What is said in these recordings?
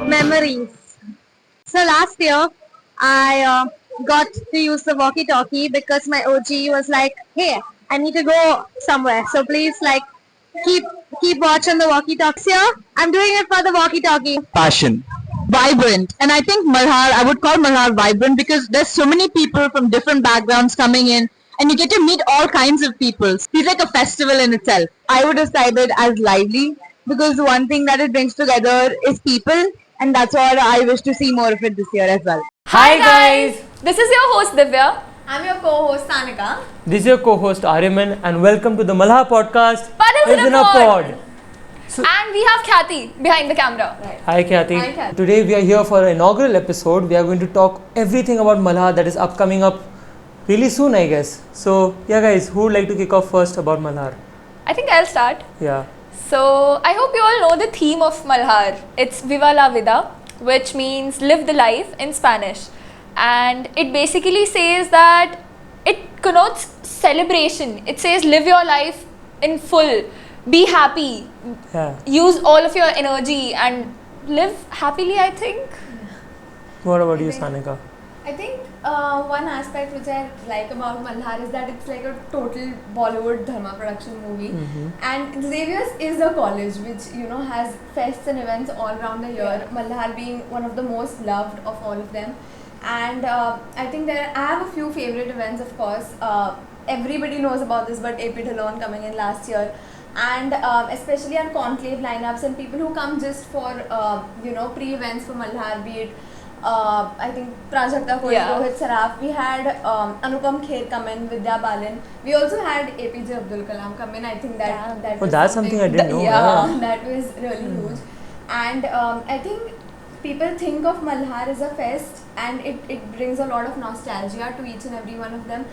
Memories. So last year, I got to use the walkie-talkie because my OG was like, "Hey, I need to go somewhere, so please keep keep watch on the walkie-talkie." Here, I'm doing it for the walkie-talkie. Passion. Vibrant. And I think Malhar, I would call Malhar vibrant because there's so many people from different backgrounds coming in and you get to meet all kinds of people. It's like a festival in itself. I would describe it as lively because the one thing that it brings together is people, and that's what I wish to see more of it this year as well. Hi guys! This is your host Divya. I'm your co-host Sanika. This is your co-host Aryaman and welcome to the Malhar podcast. Puddles in a Pod. So, And we have Khyati behind the camera. Right. hi Khyati. Hi, Khyati. Today we are here for an inaugural episode. We are going to talk everything about Malhar that is upcoming up really soon, I guess. So yeah guys, who would like to kick off first about Malhar? I think I'll start. Yeah. So I hope you all know the theme of Malhar. It's Viva la Vida, which means live the life in Spanish. And it basically says that it connotes celebration. It says live your life in full. Be happy. Yeah. Use all of your energy and live happily, I think. What about you, think- Sanika? I think one aspect which I like about Malhar is that it's like a total Bollywood Dharma production movie. And Xavier's is a college which has fests and events all around the year. Malhar being one of the most loved of all of them. And I think I have a few favorite events, of course. Everybody knows about this, but EP1 coming in last year. And especially our conclave lineups and people who come just for pre-events for Malhar, be it I think Prajakta Koi, Yeah. Rohit Saraf. We had Anupam Kher come in, Vidya Balan. We also had APJ Abdul Kalam come in. I think that Oh, was that's something I didn't know. Yeah, that was really huge. And I think people think of Malhar as a fest, and it brings a lot of nostalgia to each and every one of them.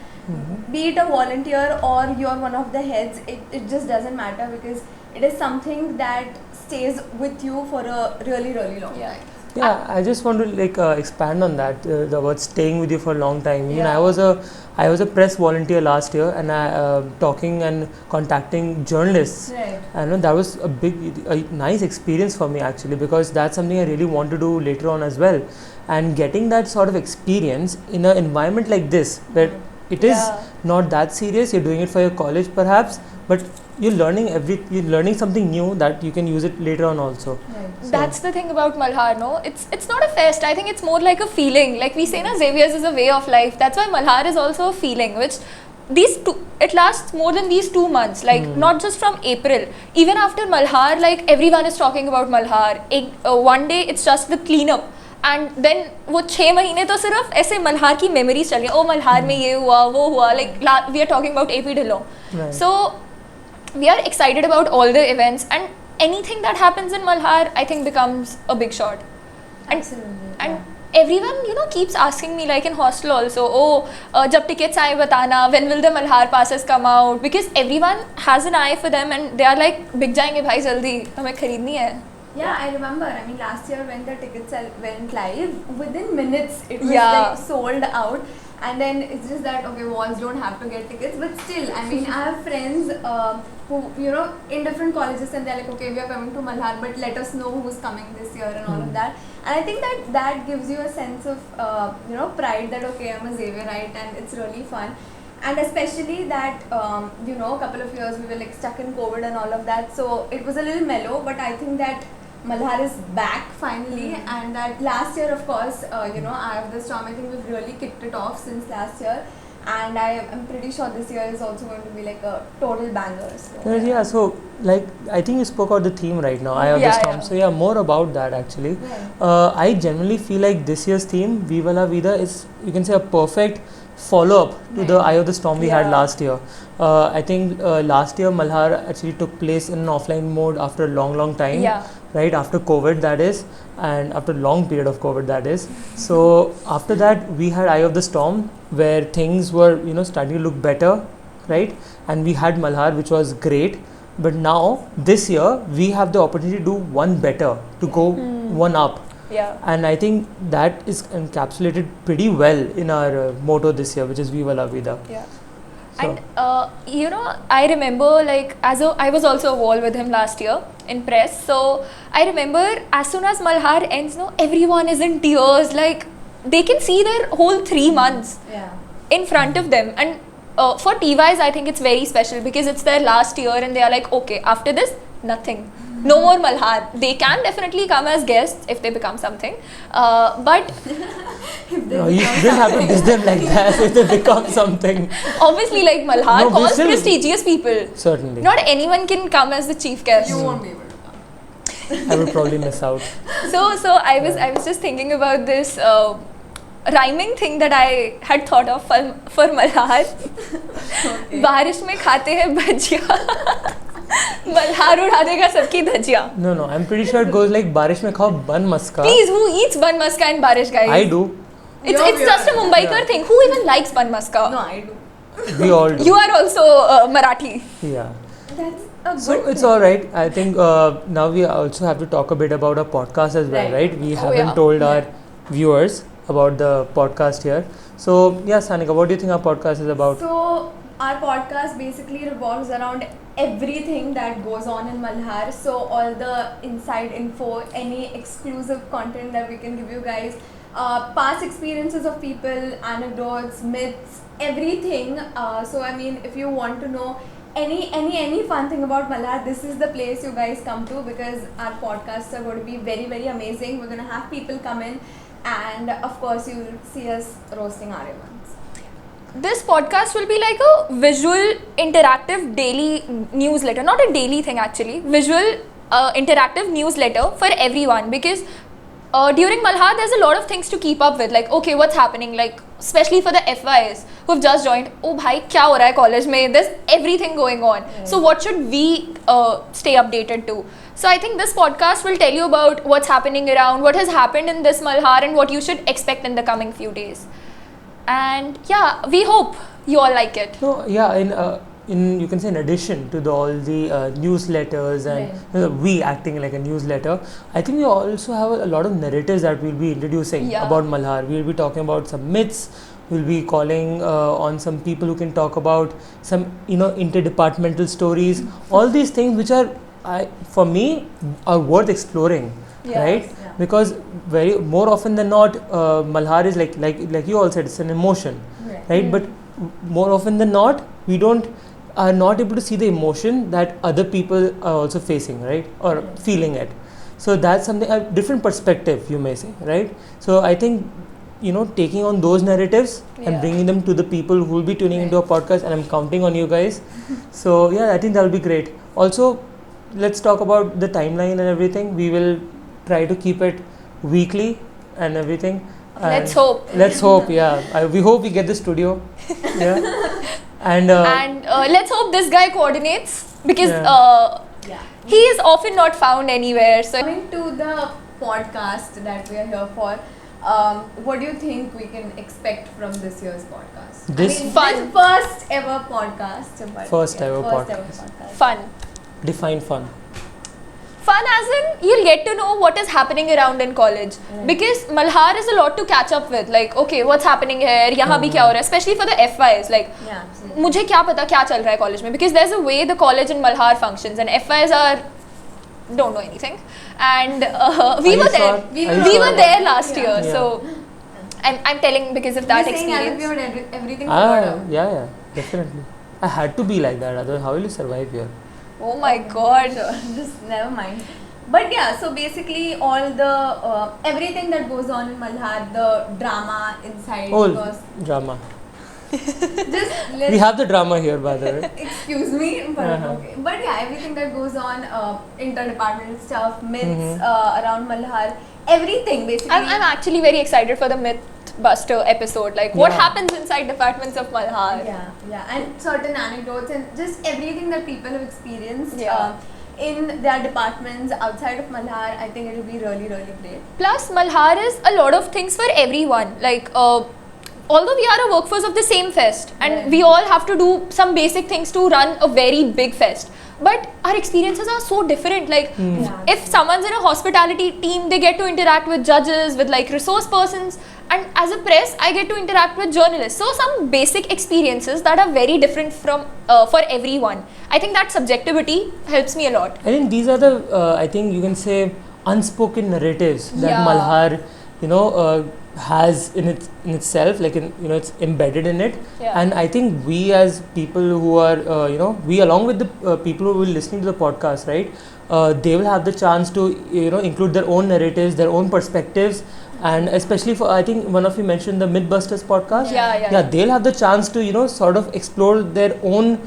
Be it a volunteer or you're one of the heads, it just doesn't matter because it is something that stays with you for a really, really long time. Yeah, I just want to expand on that. The word staying with you for a long time. Even Yeah. I was a press volunteer last year, and I talking and contacting journalists. Right. I know that was a nice experience for me actually, because that's something I really want to do later on as well. And getting that sort of experience in an environment like this, where it is Yeah. not that serious. You're doing it for your college perhaps, but you're learning something new that you can use it later on also. Right. So- That's the thing about Malhar, no? It's not a fest. I think it's more like a feeling. Like we say, na, Xavier's is a way of life. That's why Malhar is also a feeling, which it lasts more than these 2 months. Like not just from April. Even after Malhar, like everyone is talking about Malhar. One day it's just the cleanup. And then वो 6 महीने तो सिर्फ ऐसे मल्हार की memories चल रही हैं. ओ मल्हार में ये हुआ वो हुआ. Like we are talking about AP Dhillon. Right. So we are excited about all the events, and anything that happens in Malhar I think becomes a big shot. Absolutely. And everyone keeps asking me, like in hostel also, jab tickets aaye batana, when will the Malhar passes come out, because everyone has an eye for them and they are like big jayenge bhai jaldi hame kharidni hai. Yeah, I remember. I mean, last year when the tickets went live, within minutes it was Yeah. like sold out. And then it's just that, okay, walls don't have to get tickets. But still, I mean, I have friends who, in different colleges, and they're like, okay, we are coming to Malhar, but let us know who's coming this year and all of that. And I think that gives you a sense of, pride that, okay, I'm a Xavierite and it's really fun. And especially that, a couple of years we were like stuck in COVID and all of that. So it was a little mellow, but I think that Malhar is back finally, and that last year, of course, Eye of the Storm, I think we've really kicked it off since last year, and I am pretty sure this year is also going to be like a total banger. So, Yeah, so like I think you spoke about the theme right now, Eye of the Yeah, Storm. yeah. So yeah, more about that actually. Yeah. I generally feel like this year's theme, Viva la Vida, is, you can say, a perfect follow-up to the Eye of the Storm we had Yeah. last year. I think last year Malhar actually took place in an offline mode after a long time. Yeah. Right after COVID, that is, and after a long period of COVID, that is. So after that we had Eye of the Storm, where things were starting to look better, right? And we had Malhar, which was great. But now this year we have the opportunity to do one better, to go one up. Yeah. And I think that is encapsulated pretty well in our motto this year, which is Viva la Vida. Yeah. And I remember like I was also a wall with him last year in press. So I remember as soon as Malhar ends, no, everyone is in tears. Like they can see their whole 3 months in front of them. And for TYs, I think it's very special because it's their last year and they are like, okay, after this, nothing. No more Malhar. They can definitely come as guests if they become something. But No, you didn't have to diss them like that if they become something. obviously, like Malhar No, but calls still- prestigious people. Certainly. Not anyone can come as the chief guest. You won't be able to come. I would probably miss out. So I was just thinking about this rhyming thing that I had thought of for Malhar. बारिश में खाते हैं भजिया मल्हार उड़ा देगा सबकी धजिया. No, I'm pretty sure it goes like बारिश में खाओ बन मस्का. Please, who eats bun maska and barish, guys? I do. It's just a Mumbaikar thing. Who even likes bun maska? No, I do. We all do. You are also Marathi. Yeah. That's a So good it's thing. all right. I think now we also have to talk a bit about our podcast as well, right? We haven't yeah. told our viewers about the podcast here. So yeah, Sanika, what do you think our podcast is about? So our podcast basically revolves around everything that goes on in Malhar. So all the inside info, any exclusive content that we can give you guys, past experiences of people, anecdotes, myths, everything. So I mean, if you want to know any fun thing about Malhar, this is the place you guys come to because our podcasts are going to be very, very amazing. We're going to have people come in, and of course you'll see us roasting Aryavans. This podcast will be like a visual interactive daily newsletter. Not a daily thing actually. Visual interactive newsletter for everyone because during Malhar there's a lot of things to keep up with. Like okay, what's happening? Like especially for the FYs who've just joined. Oh bhai, kya ho raha hai college mein? There's everything going on. So what should we stay updated to? So I think this podcast will tell you about what's happening around, what has happened in this Malhar and what you should expect in the coming few days. And yeah, we hope you all like it. So yeah, in you can say in addition to all the newsletters and we acting like a newsletter, I think we also have a lot of narratives that we'll be introducing about Malhar. We'll be talking about some myths. We'll be calling on some people who can talk about some interdepartmental stories. All these things which are for me are worth exploring, right? Because more often than not, Malhar is like you all said, it's an emotion, right? But more often than not, we are not able to see the emotion that other people are also facing, right? Or feeling it. So that's something, a different perspective, you may say, right? So I think, taking on those narratives and bringing them to the people who will be tuning into our podcast, and I'm counting on you guys. So yeah, I think that will be great. Also, let's talk about the timeline and everything. We will try to keep it weekly and everything. Let's hope. Let's hope, yeah. We hope we get the studio. Yeah. And let's hope this guy coordinates because Yeah. he is often not found anywhere. So Coming to the podcast that we are here for, what do you think we can expect from this year's podcast? This Fun. First ever podcast. But First ever first podcast. fun. define fun. Fun as in you'll get to know what is happening around in college because Malhar is a lot to catch up with. Like okay, what's happening here? यहाँ भी क्या हो रहा है? Especially for the FYs. Like Yeah, absolutely. मुझे क्या पता क्या चल रहा है college में because there's a way the college in Malhar functions and FYs are don't know anything and we Are were you there. sure? We Are you were sure? there last year, Yeah. so I'm telling because of that You're saying as if experience. you had everything figured out. Yeah, definitely. I had to be like that. Otherwise, how will you survive here? Oh my god. Just never mind. But yeah, so basically all the everything that goes on in Malhar, the drama inside. Oh, Because drama. just We have the drama here, by the way. excuse me, but okay. But yeah, everything that goes on, interdepartmental stuff, myths around Malhar, everything basically. I'm actually very excited for the Mythbuster episode. Like what Yeah. happens inside departments of Malhar. Yeah, and certain anecdotes and just everything that people have experienced Yeah. in their departments outside of Malhar. I think it will be really, really great. Plus, Malhar is a lot of things for everyone. Like, although we are a workforce of the same fest, and we all have to do some basic things to run a very big fest, but our experiences are so different. Like, if someone's in a hospitality team, they get to interact with judges, with like resource persons, and as a press I get to interact with journalists, so some basic experiences that are very different from for everyone. I think that subjectivity helps me a lot. I think these are the I think you can say unspoken narratives that Yeah. Malhar has in itself, like it's embedded in it. Yeah. And I think we as people who are we along with the people who will listening to the podcast, right, they will have the chance to include their own narratives, their own perspectives. And especially for, I think one of you mentioned the Mythbusters podcast. Yeah. They'll have the chance to sort of explore their own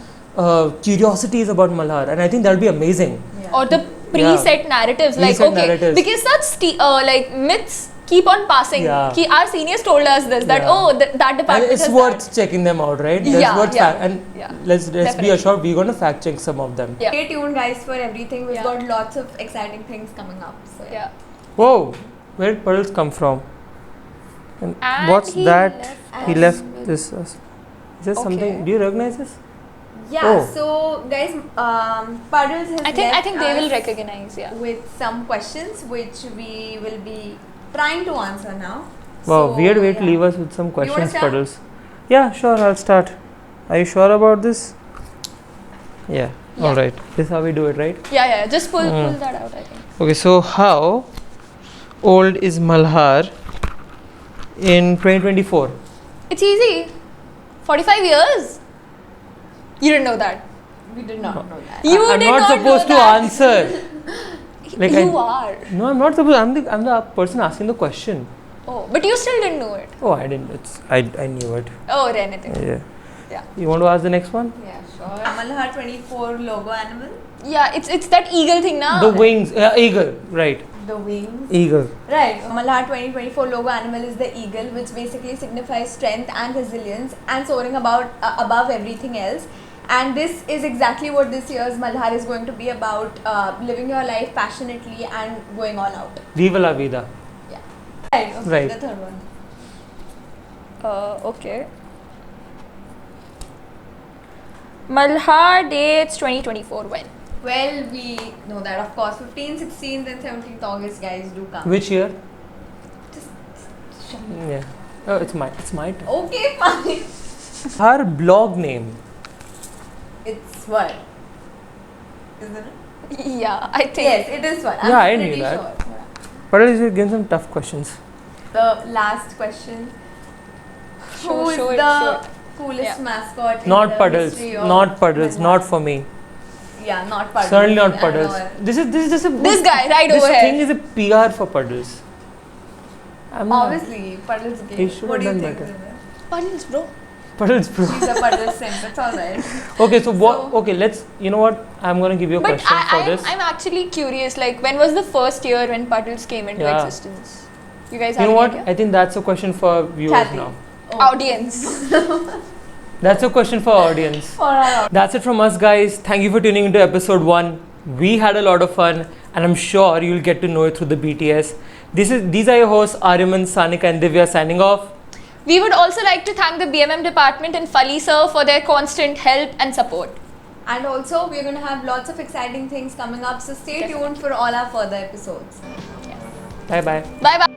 curiosities about Malhar, and I think that'll be amazing. Or the preset narratives, like Preset okay, narratives. because such like myths keep on passing. Yeah. Our seniors told us this, that that And department it's has worth that. checking them out, right? Yeah, Worth yeah. and Yeah. let's be Definitely. assured we're going to fact check some of them. Yeah. Stay tuned, guys, for everything. We've Yeah. got lots of exciting things coming up. So Yeah. Whoa, where did Puddles come from? And what's he that? left He us left with- this. Is this something? Okay. Do you recognize this? Yeah. Oh. So guys, Puddles has I left think they will us recognize. Yeah. with some questions which we will be trying to answer now. Wow, So, weird way to yeah. leave us with some wanna questions, start? Puddles. Yeah, sure, I'll start. Are you sure about this? Yeah. Yeah. All right. This is how we do it, right? Yeah. Just pull that out. I think. Okay, so how old is Malhar in 2024? It's easy. 45 years. You didn't know that. We did not know that. You I'm did not not supposed know to that. answer. Like You are. No, I'm not supposed. I'm the person asking the question. Oh, but you still didn't know it. Oh, I didn't. I knew it. Oh, or anything. Yeah. Yeah. You want to ask the next one? Yeah, sure. Malhar 24 logo animal. Yeah, it's that eagle thing now. The wings. Eagle. Right. The wings. Eagle. Right. Malhar 2024 logo animal is the eagle, which basically signifies strength and resilience and soaring above everything else. And this is exactly what this year's Malhar is going to be about: living your life passionately and going all out. Viva la vida. Yeah. Right. Okay, Right. The third one. Okay. Malhar dates 2024 when? Well, we know that, of course, 15th, 16th, and 17th August, guys, do come. Which year? Just Yeah. Oh, it's my turn. okay, fine. Her blog name. It's what? Isn't it? Yeah, I think. Yes, it is what. I'm Yeah, I knew pretty that. sure. But at least you're getting some tough questions. The last question. Who is show it, the show it. coolest Yeah. mascot in Not the Puddles. history of Not Puddles. Malhar? Not for me. Yeah, not Puddles. Certainly not and Puddles. all. This is just a. This guy right this over here. thing is a PR for Puddles. I'm not- Obviously, Puddles He game. should What do have you done think? better. Zubin? Puddles, bro. Puddles, bro. She's a Puddles simp. It's alright. Okay, so what? So- Okay, let's. You know what? I'm gonna give you a But question for this. I'm actually curious. Like, when was the first year when Puddles came into Yeah. existence? You guys You have know what? any idea? I think that's a question for viewers Kathy. now. Audience. That's a question for our audience. For our That's it from us, guys. Thank you for tuning into episode 1. We had a lot of fun, and I'm sure you'll get to know it through the BTS. These are your hosts, Aryaman, Sanika, and Divya signing off. We would also like to thank the BMM department and Fali sir for their constant help and support. And also, we're going to have lots of exciting things coming up. So stay tuned for all our further episodes. Bye bye. Bye bye.